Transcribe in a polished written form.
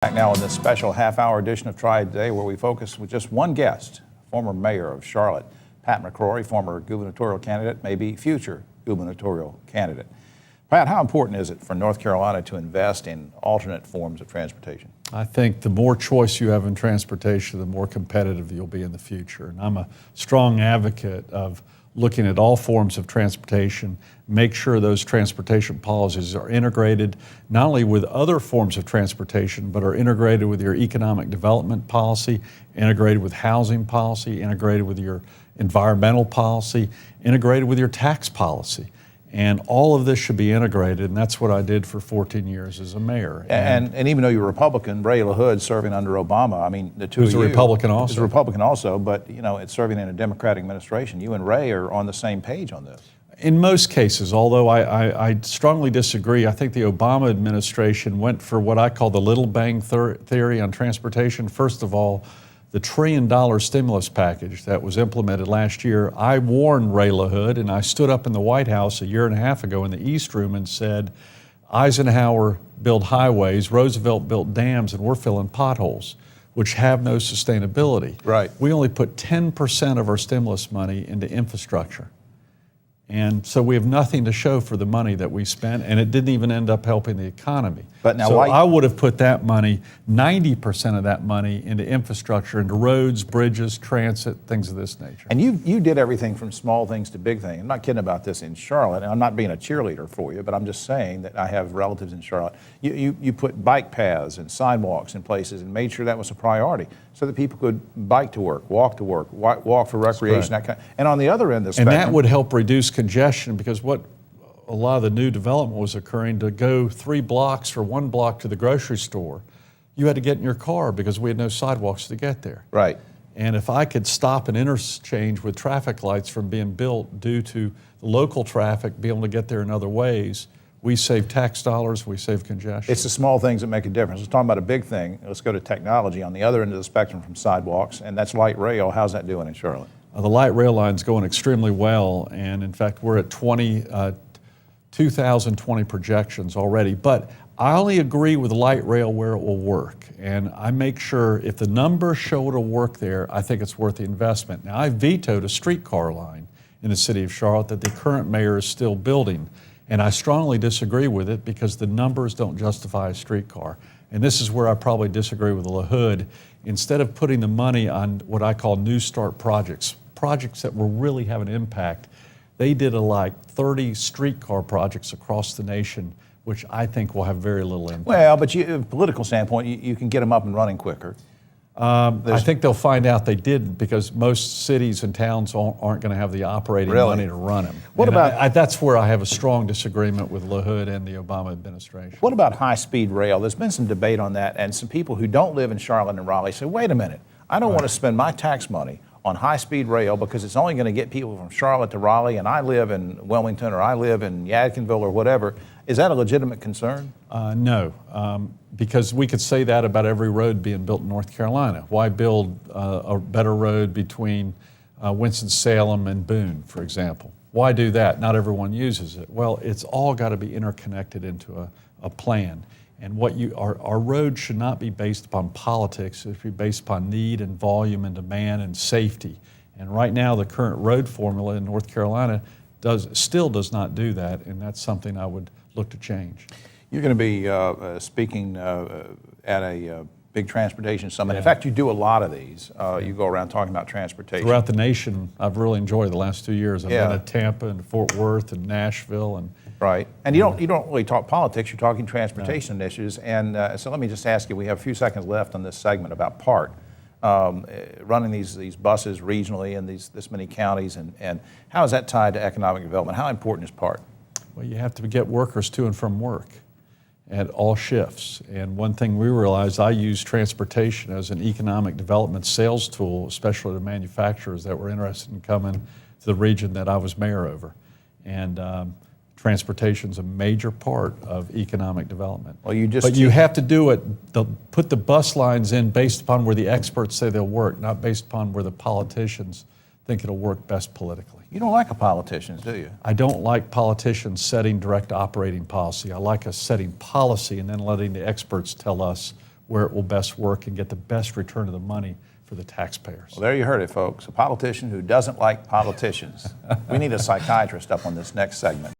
Back now on this special half-hour edition of Triad Today, where we focus with just one guest, former mayor of Charlotte, Pat McCrory, former gubernatorial candidate, maybe future gubernatorial candidate. Pat, how important is it for North Carolina to invest in alternate forms of transportation? I think the more choice you have in transportation, the more competitive you'll be in the future. And I'm a strong advocate of looking at all forms of transportation, make sure those transportation policies are integrated not only with other forms of transportation, but are integrated with your economic development policy, integrated with housing policy, integrated with your environmental policy, integrated with your tax policy. And all of this should be integrated, and that's what I did for 14 years as a mayor. And even though you're Republican, Ray LaHood serving under Obama, I mean, the two of you... Who's a Republican also. He's a Republican also, but, you know, it's serving in a Democratic administration. You and Ray are on the same page on this. In most cases, although I strongly disagree. I think the Obama administration went for what I call the little bang theory on transportation. First of all, the $1 trillion stimulus package that was implemented last year, I warned Ray LaHood, and I stood up in the White House a year and a half ago in the East Room and said, Eisenhower built highways, Roosevelt built dams, and we're filling potholes, which have no sustainability. Right. We only put 10% of our stimulus money into infrastructure. And so we have nothing to show for the money that we spent, and it didn't even end up helping the economy. But now, so why? I would have put that money, 90% of that money, into infrastructure, into roads, bridges, transit, things of this nature. And you did everything from small things to big things. I'm not kidding about this in Charlotte, and I'm not being a cheerleader for you, but I'm just saying that I have relatives in Charlotte. You put bike paths and sidewalks in places and made sure that was a priority so that people could bike to work, walk for recreation, that kind of, and on the other end of the spectrum. And that would help reduce congestion, because what a lot of the new development was occurring, to go 3 blocks or 1 block to the grocery store, you had to get in your car because we had no sidewalks to get there. Right. And if I could stop an interchange with traffic lights from being built due to local traffic being able to get there in other ways, we save tax dollars, we save congestion. It's the small things that make a difference. Let's talk about a big thing. Let's go to technology on the other end of the spectrum from sidewalks, and that's light rail. How's that doing in Charlotte? The light rail line's going extremely well, and in fact, we're at 2020 projections already. But I only agree with light rail where it will work, and I make sure if the numbers show it'll work there, I think it's worth the investment. Now, I vetoed a streetcar line in the city of Charlotte that the current mayor is still building, and I strongly disagree with it because the numbers don't justify a streetcar. And this is where I probably disagree with LaHood. Instead of putting the money on what I call New Start projects that will really have an impact, they did like 30 streetcar projects across the nation, which I think will have very little impact. Well, but from a political standpoint, you can get them up and running quicker. I think they'll find out they didn't, because most cities and towns aren't going to have the operating money to run them. What about? That's where I have a strong disagreement with LaHood and the Obama administration. What about high-speed rail? There's been some debate on that, and some people who don't live in Charlotte and Raleigh say, wait a minute, I don't want to spend my tax money on high-speed rail because it's only going to get people from Charlotte to Raleigh, and I live in Wilmington or I live in Yadkinville or whatever. Is that a legitimate concern? No, because we could say that about every road being built in North Carolina. Why build a better road between Winston-Salem and Boone, for example? Why do that? Not everyone uses it. Well, it's all got to be interconnected into a plan. And our roads should not be based upon politics. It should be based upon need and volume and demand and safety. And right now, the current road formula in North Carolina still does not do that, and that's something I would look to change. You're going to be speaking at a big transportation summit. Yeah. In fact, you do a lot of these. You go around talking about transportation. Throughout the nation, I've really enjoyed the last 2 years. I've been at Tampa and Fort Worth and Nashville. Right. And you don't really talk politics, you're talking transportation initiatives. And so let me just ask you, we have a few seconds left on this segment about PART. Running these buses regionally in this many counties, and how is that tied to economic development? How important is PART? Well, you have to get workers to and from work at all shifts. And one thing we realized, I use transportation as an economic development sales tool, especially to manufacturers that were interested in coming to the region that I was mayor over. And transportation is a major part of economic development. Well, but you have to do it, put the bus lines in based upon where the experts say they'll work, not based upon where the politicians think it'll work best politically. You don't like politicians, do you? I don't like politicians setting direct operating policy. I like us setting policy and then letting the experts tell us where it will best work and get the best return of the money for the taxpayers. Well, there you heard it, folks. A politician who doesn't like politicians. We need a psychiatrist up on this next segment.